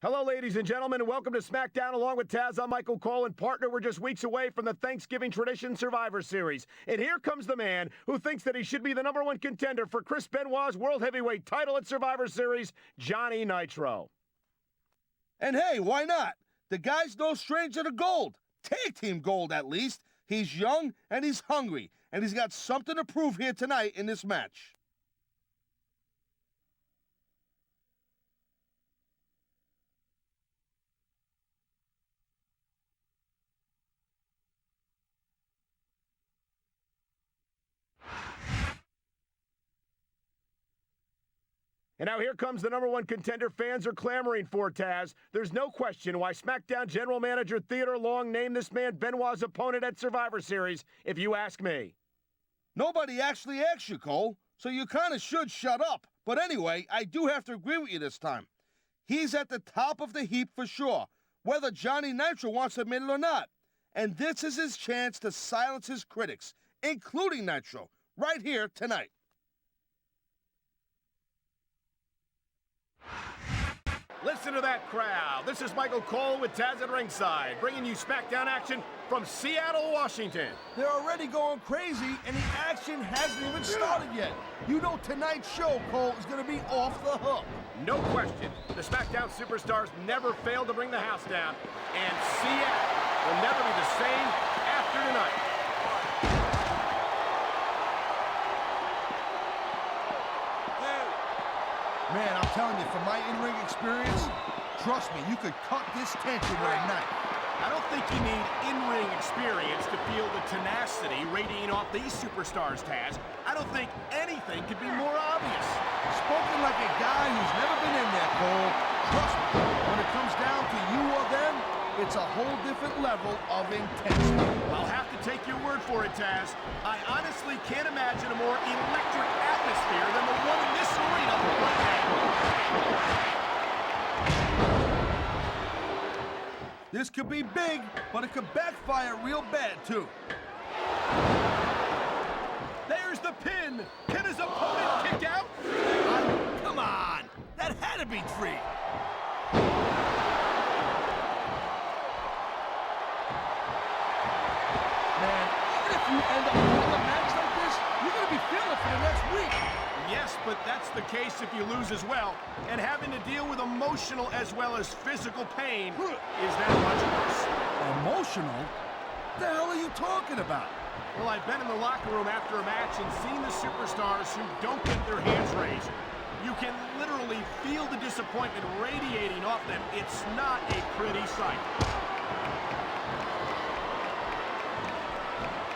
Hello, ladies and gentlemen, and welcome to Smackdown. Along with Taz, I'm Michael Cole, and partner, we're just weeks away from the Thanksgiving Tradition Survivor Series. And here comes the man who thinks that he should be the #1 contender for Chris Benoit's World Heavyweight title at Survivor Series, Johnny Nitro. And hey, why not? The guy's no stranger to gold. Tag team gold, at least. He's young, and he's hungry, and he's got something to prove here tonight in this match. And now here comes the #1 contender fans are clamoring for, Taz. There's no question why SmackDown General Manager Theodore Long named this man Benoit's opponent at Survivor Series, if you ask me. Nobody actually asked you, Cole, so you kind of should shut up. But anyway, I do have to agree with you this time. He's at the top of the heap for sure, whether Johnny Nitro wants to admit it or not. And this is his chance to silence his critics, including Nitro, right here tonight. Listen to that crowd. This is Michael Cole with Taz at ringside, bringing you SmackDown action from Seattle, Washington. They're already going crazy, and the action hasn't even started yet. You know tonight's show, Cole, is going to be off the hook. No question. The SmackDown superstars never fail to bring the house down, and Seattle will never be the same after tonight. Man, I'm telling you, from my in-ring experience, trust me, you could cut this tension with a knife. I don't think you need in-ring experience to feel the tenacity radiating off these superstars, Taz. I don't think anything could be more obvious. Spoken like a guy who's never been in there, Cole. Trust me, when it comes down to you or them, it's a whole different level of intensity. I'll have to take your word for it, Taz. I honestly can't imagine a more electric atmosphere than the one in this arena right now. This could be big, but it could backfire real bad, too. There's the pin. Can his opponent kick out? Come on. That had to be 3. Man, even if you end up winning a match like this, you're going to be feeling it for the next week. Yes, but that's the case if you lose as well. And having to deal with emotional as well as physical pain is that much worse. Emotional? What the hell are you talking about? Well, I've been in the locker room after a match and seen the superstars who don't get their hands raised. You can literally feel the disappointment radiating off them. It's not a pretty sight.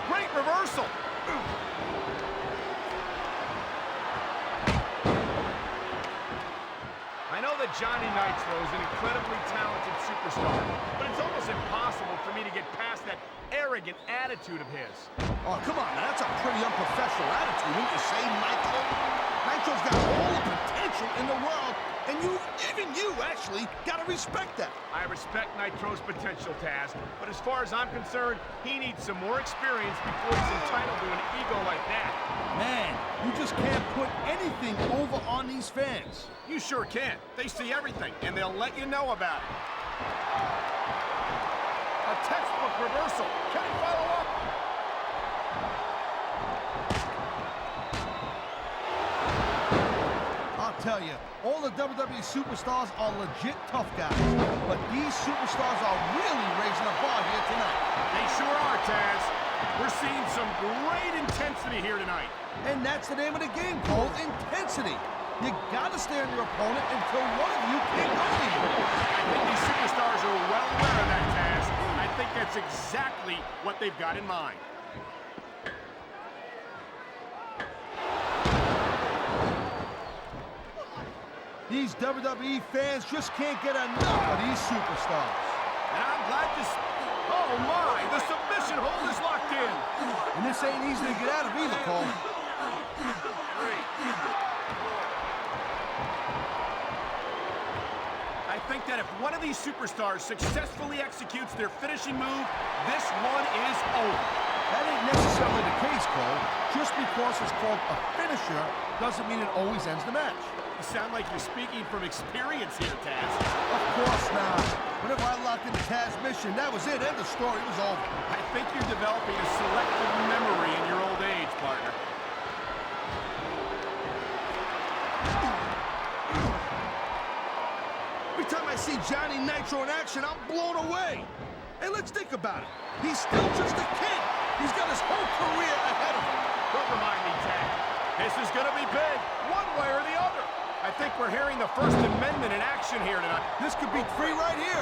Great reversal. I know that Johnny Nitro is an incredibly talented superstar, but it's almost impossible for me to get past that arrogant attitude of his. Oh, come on, now that's a pretty unprofessional attitude, wouldn't you say, Nitro? Nitro's got all the potential in the world, and even you, actually, gotta respect that. I respect Nitro's potential, Taz, but as far as I'm concerned, he needs some more experience before he's entitled to an ego like that. Man, you just can't put anything over on these fans. You sure can. They see everything, and they'll let you know about it. A textbook reversal. Can he follow up? I'll tell you, all the WWE superstars are legit tough guys, but these superstars are really raising the bar here tonight. They sure are, Taz. We're seeing some great intensity here tonight. And that's the name of the game, Cole, intensity. You gotta stay on your opponent until one of you can't go anymore. I think these superstars are well aware of that, Taz. I think that's exactly what they've got in mind. These WWE fans just can't get enough of these superstars. And I'm glad to... Oh, my! The submission hold is locked in. And this ain't easy to get out of either, Cole. I think that if one of these superstars successfully executes their finishing move, this one is over. That ain't necessarily the case, Cole. Just because it's called a finisher doesn't mean it always ends the match. You sound like you're speaking from experience here, Taz. Of course not. Whenever I locked into Taz's mission, that was it. End of story. It was over. I think you're developing a selective memory in your old age, partner. Every time I see Johnny Nitro in action, I'm blown away. Hey, let's think about it. He's still just a kid. He's got his whole career ahead of him. Don't remind me, Taz. This is going to be big, one way or the other. I think we're hearing the First Amendment in action here tonight. This could be free right here.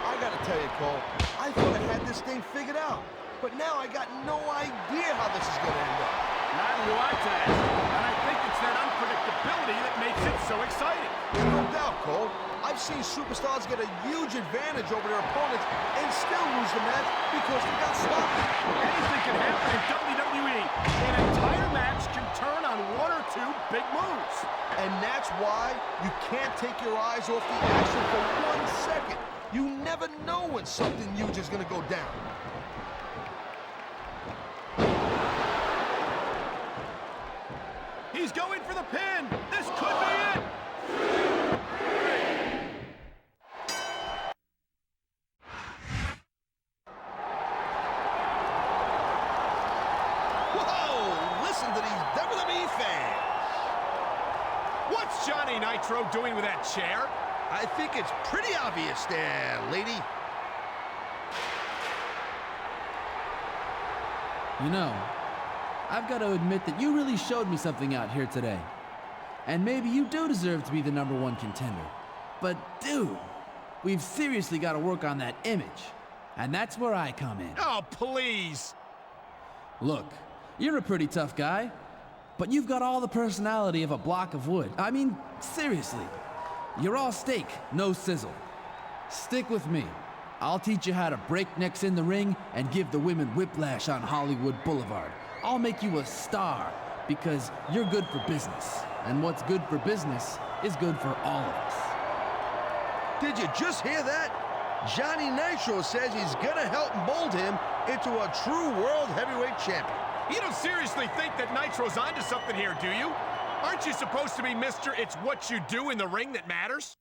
I gotta tell you, Cole, I thought I had this thing figured out. But now I got no idea how this is gonna end up. Neither do I, Taz. And I think it's that unpredictability that makes it so exciting. No doubt, Cole. I've seen superstars get a huge advantage over their opponents and still lose the match because they got sloppy. Anything can happen in WWE. An entire match can turn on one or two big moves. And that's why you can't take your eyes off the action for 1 second. You never know when something huge is gonna go down. He's going for the pin. This could be it. Whoa! Listen to these WWE fans. What's Johnny Nitro doing with that chair? I think it's pretty obvious there, lady. You know, I've got to admit that you really showed me something out here today. And maybe you do deserve to be the #1 contender. But dude, we've seriously got to work on that image. And that's where I come in. Oh, please. Look, you're a pretty tough guy, but you've got all the personality of a block of wood. I mean, seriously. You're all steak, no sizzle. Stick with me. I'll teach you how to break necks in the ring and give the women whiplash on Hollywood Boulevard. I'll make you a star because you're good for business. And what's good for business is good for all of us. Did you just hear that? Johnny Nitro says he's gonna help mold him into a true world heavyweight champion. You don't seriously think that Nitro's onto something here, do you? Aren't you supposed to be Mr. It's what you do in the ring that matters?